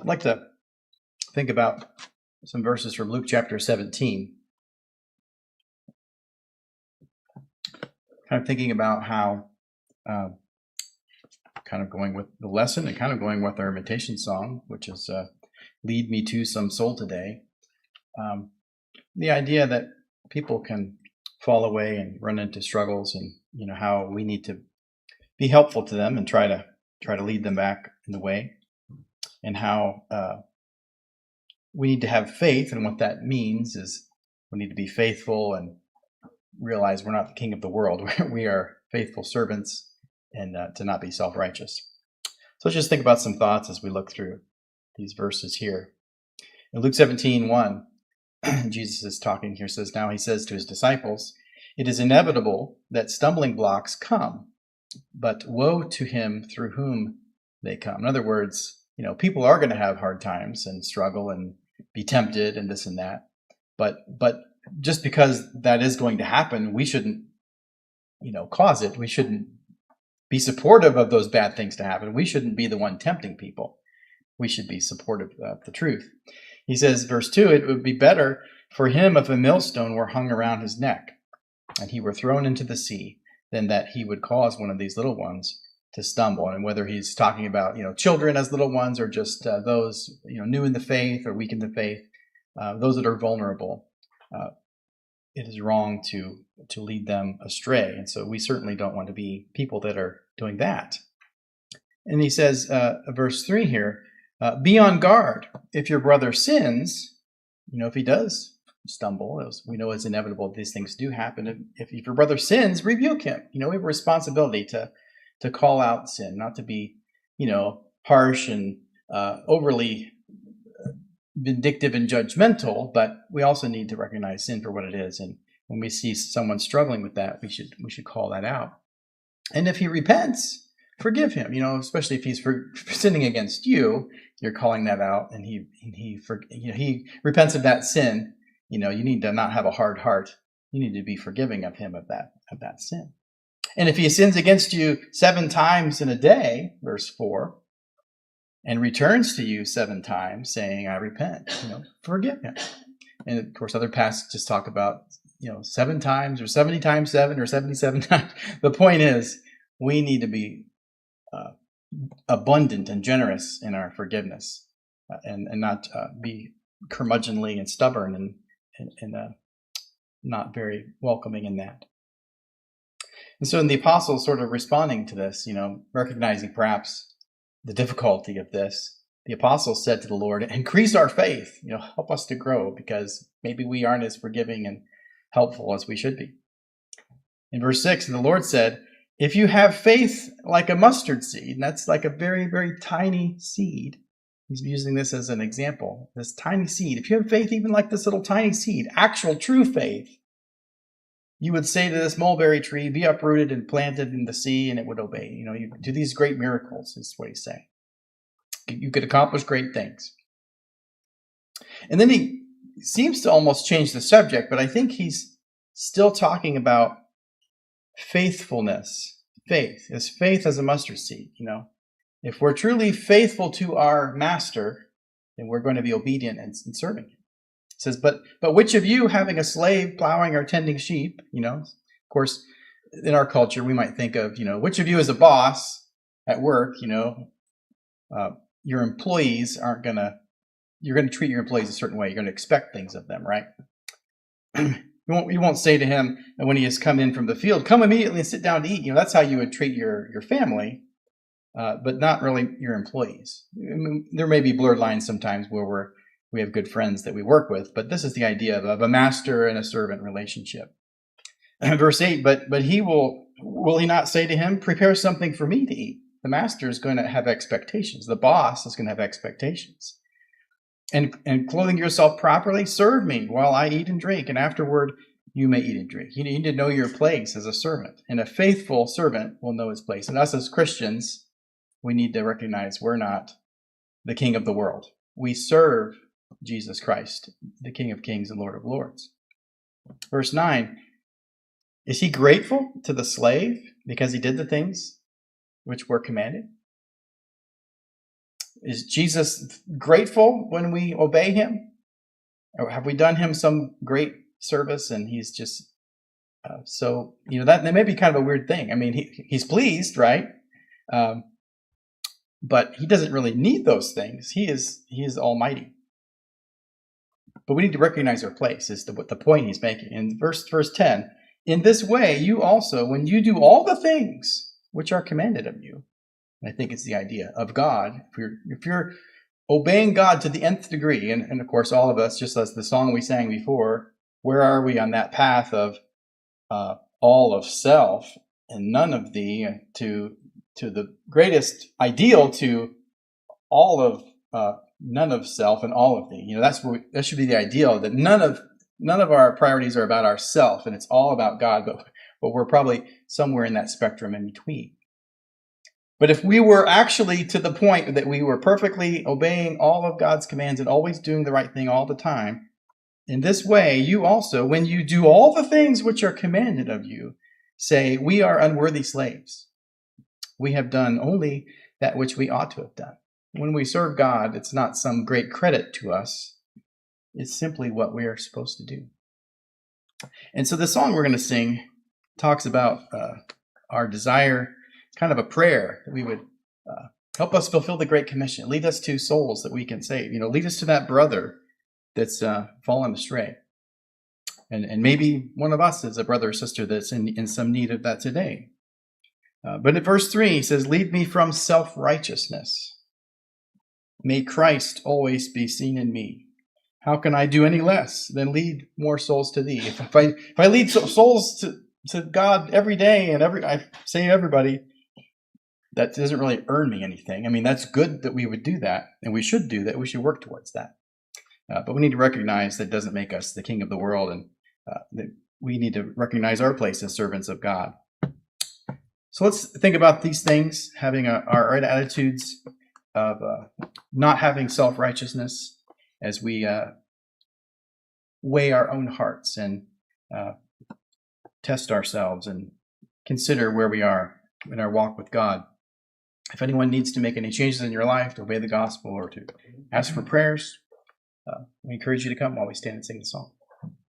I'd like to think about some verses from Luke chapter 17. Kind of thinking about how, kind of going with the lesson and kind of going with our invitation song, which is Lead Me to Some Soul Today. The idea that people can fall away and run into struggles, and how we need to be helpful to them and try to lead them back in the way, and how we need to have faith. And what that means is we need to be faithful and realize we're not the king of the world. We are faithful servants, and to not be self-righteous. So let's just think about some thoughts as we look through these verses here. In Luke 17:1, Jesus is talking here, says, now he says to his disciples, it is inevitable that stumbling blocks come, but woe to him through whom they come. In other words, people are going to have hard times and struggle and be tempted and this and that. But just because that is going to happen, we shouldn't, cause it. We shouldn't be supportive of those bad things to happen. We shouldn't be the one tempting people. We should be supportive of the truth. He says, verse 2, it would be better for him if a millstone were hung around his neck and he were thrown into the sea than that he would cause one of these little ones to stumble. And whether he's talking about, children as little ones, or just those, new in the faith or weak in the faith, those that are vulnerable, it is wrong to lead them astray. And so we certainly don't want to be people that are doing that. And he says, verse 3 here, be on guard. If your brother sins, if he does stumble, as we know it's inevitable, these things do happen. If your brother sins, rebuke him. We have a responsibility to call out sin, not to be, harsh and overly vindictive and judgmental, but we also need to recognize sin for what it is. And when we see someone struggling with that, we should call that out. And if he repents, forgive him. Especially if he's sinning against you, you're calling that out, and he repents of that sin. You need to not have a hard heart. You need to be forgiving of him of that sin. And if he sins against you 7 times in a day, verse 4, and returns to you 7 times saying, I repent, forgive him. And of course, other passages talk about, 7 times or 70 times 7 or 77 times. The point is, we need to be abundant and generous in our forgiveness, and not be curmudgeonly and stubborn and not very welcoming in that. And so in the apostles sort of responding to this, recognizing perhaps the difficulty of this, the apostles said to the Lord, increase our faith, help us to grow, because maybe we aren't as forgiving and helpful as we should be. In verse 6, and the Lord said, if you have faith like a mustard seed, and that's like a very, very tiny seed. He's using this as an example, this tiny seed. If you have faith even like this little tiny seed, actual true faith, you would say to this mulberry tree, be uprooted and planted in the sea, and it would obey. You do these great miracles, is what he's saying. You could accomplish great things. And then he seems to almost change the subject, but I think he's still talking about faithfulness. Faith as a mustard seed. If we're truly faithful to our master, then we're going to be obedient and serving him. It says, but which of you, having a slave plowing or tending sheep, of course, in our culture, we might think of, which of you is a boss at work, your employees you're going to treat your employees a certain way. You're going to expect things of them, right? You won't say to him, and when he has come in from the field, come immediately and sit down to eat. That's how you would treat your family, but not really your employees. There may be blurred lines sometimes where we have good friends that we work with, but this is the idea of a master and a servant relationship. Verse 8, but he will he not say to him, prepare something for me to eat? The master is going to have expectations. The boss is going to have expectations. And clothing yourself properly, serve me while I eat and drink, and afterward you may eat and drink. You need to know your place as a servant, and a faithful servant will know his place. And us as Christians, we need to recognize we're not the king of the world. We serve Jesus Christ, the King of Kings and Lord of Lords. Verse 9, is he grateful to the slave because he did the things which were commanded? Is Jesus grateful when we obey him? Or have we done him some great service and he's just so, that may be kind of a weird thing. I mean, he's pleased, right? But he doesn't really need those things. He is almighty. But we need to recognize our place is what the point he's making. In verse 10, in this way, you also, when you do all the things which are commanded of you, and I think it's the idea of God, if you're obeying God to the nth degree, and of course all of us, just as the song we sang before, where are we on that path of all of self and none of thee, to the greatest ideal, to all of none of self and all of thee. That should be the ideal, that none of our priorities are about ourself and it's all about God, but we're probably somewhere in that spectrum in between. But if we were actually to the point that we were perfectly obeying all of God's commands and always doing the right thing all the time, in this way, you also, when you do all the things which are commanded of you, say, we are unworthy slaves. We have done only that which we ought to have done. When we serve God, it's not some great credit to us. It's simply what we are supposed to do. And so the song we're going to sing talks about our desire, kind of a prayer that we would help us fulfill the Great Commission. Lead us to souls that we can save. Lead us to that brother that's fallen astray. And maybe one of us is a brother or sister that's in some need of that today. But in verse 3, he says, lead me from self-righteousness. May Christ always be seen in me. How can I do any less than lead more souls to thee? If I lead souls to God every day, and I say everybody, that doesn't really earn me anything. I mean, that's good that we would do that, and we should do that. We should work towards that. But we need to recognize that doesn't make us the king of the world, and that we need to recognize our place as servants of God. So let's think about these things, having our right attitudes of not having self-righteousness as we weigh our own hearts and test ourselves and consider where we are in our walk with God. If anyone needs to make any changes in your life, to obey the gospel, or to ask for prayers, we encourage you to come while we stand and sing the song.